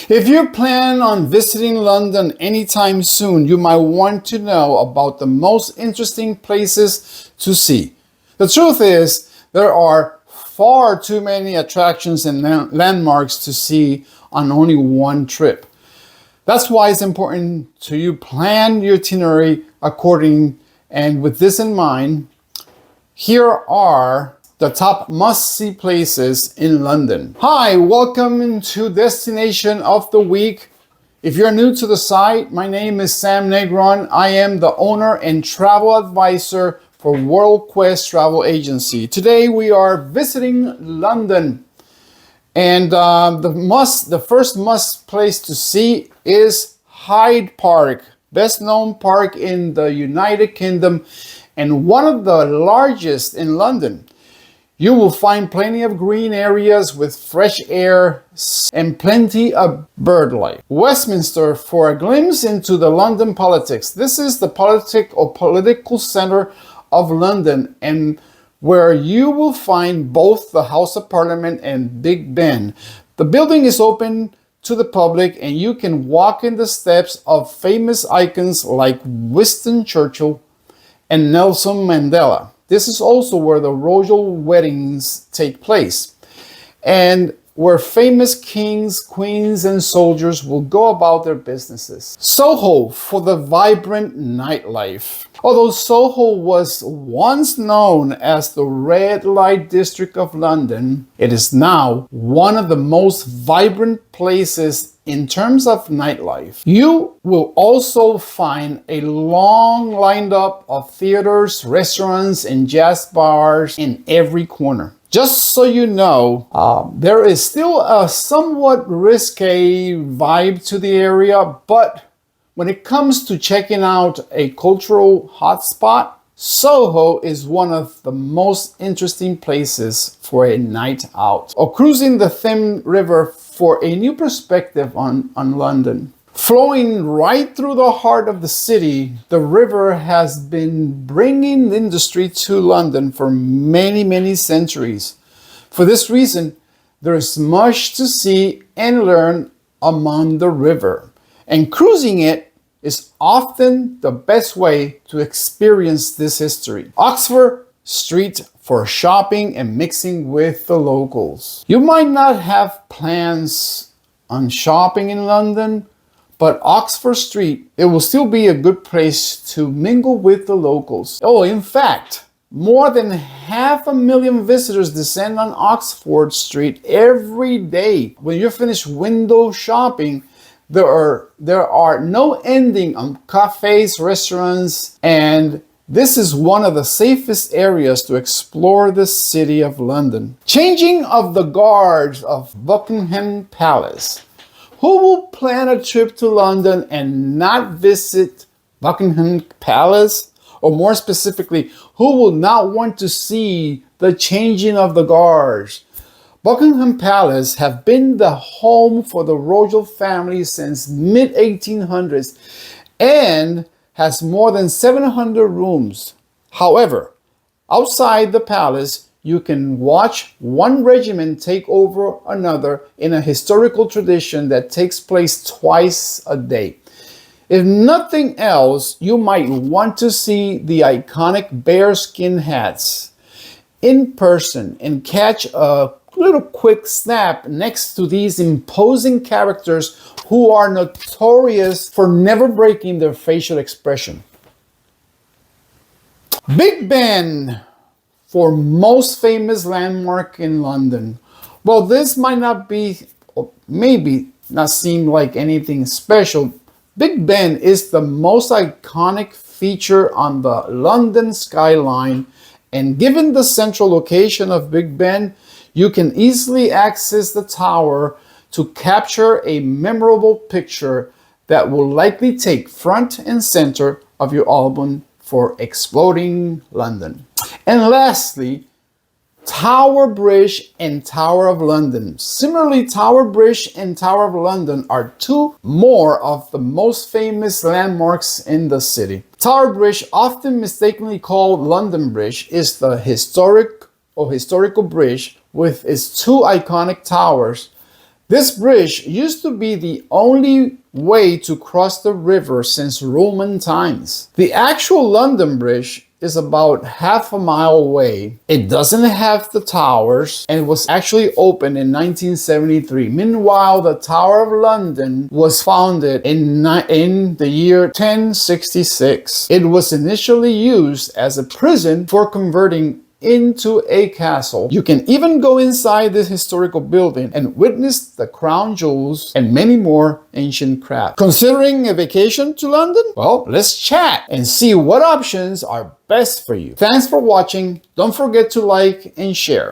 If you plan on visiting London anytime soon, you might want to know about the most interesting places to see. The truth is, there are far too many attractions and landmarks to see on only one trip. That's why it's important to you plan your itinerary according, and with this in mind, here are the top must-see places in London. Hi, welcome to Destination of the Week. If you're new to the site, my name is Sam Negron. I am the owner and travel advisor for World Quest Travel Agency. Today we are visiting London. And the first must place to see is Hyde Park, best known park in the United Kingdom and one of the largest in London. You will find plenty of green areas with fresh air and plenty of bird life. Westminster for a glimpse into the London politics. This is the political center of London, and where you will find both the House of Parliament and Big Ben. The building is open to the public and you can walk in the steps of famous icons like Winston Churchill and Nelson Mandela. This is also where the royal weddings take place and where famous kings, queens, and soldiers will go about their businesses. Soho for the vibrant nightlife. Although Soho was once known as the red light district of London, it is now one of the most vibrant places in terms of nightlife. You will also find a long lineup of theaters, restaurants, and jazz bars in every corner. Just so you know, there is still a somewhat risque vibe to the area, but when it comes to checking out a cultural hotspot, Soho is one of the most interesting places for a night out. Or cruising the Thames River for a new perspective on London. Flowing right through the heart of the city, the river has been bringing industry to London for many, many centuries. For this reason, there is much to see and learn among the river, and cruising it is often the best way to experience this history. Oxford Street for shopping and mixing with the locals. You might not have plans on shopping in London, but Oxford Street, it will still be a good place to mingle with the locals. Oh, in fact, more than 500,000 visitors descend on Oxford Street every day. When you're finished window shopping, there are no ending on cafes, restaurants, and this is one of the safest areas to explore the city of London. Changing of the guards of Buckingham Palace. Who will plan a trip to London and not visit Buckingham Palace? Or more specifically, who will not want to see the changing of the guards? Buckingham Palace have been the home for the royal family since mid-1800s and has more than 700 rooms. However, outside the palace, you can watch one regiment take over another in a historical tradition that takes place twice a day. If nothing else, you might want to see the iconic bearskin hats in person and catch a little quick snap next to these imposing characters who are notorious for never breaking their facial expression. Big Ben for most famous landmark in London. Well, this might not be, or maybe not seem like anything special. Big Ben is the most iconic feature on the London skyline, and given the central location of Big Ben, you can easily access the tower to capture a memorable picture that will likely take front and center of your album for Exploding London. And lastly, Tower Bridge and Tower of London. Similarly, Tower Bridge and Tower of London are two more of the most famous landmarks in the city. Tower Bridge, often mistakenly called London Bridge, is the historical bridge with its two iconic towers This bridge used to be the only way to cross the river since Roman times. The actual London Bridge is about half a mile away. It doesn't have the towers and was actually opened in 1973. Meanwhile, the Tower of London was founded in the year 1066. It was initially used as a prison for converting into a castle. You can even go inside this historical building and witness the crown jewels and many more ancient crafts. Considering a vacation to London? Well, let's chat and see what options are best for you. Thanks for watching. Don't forget to like and share.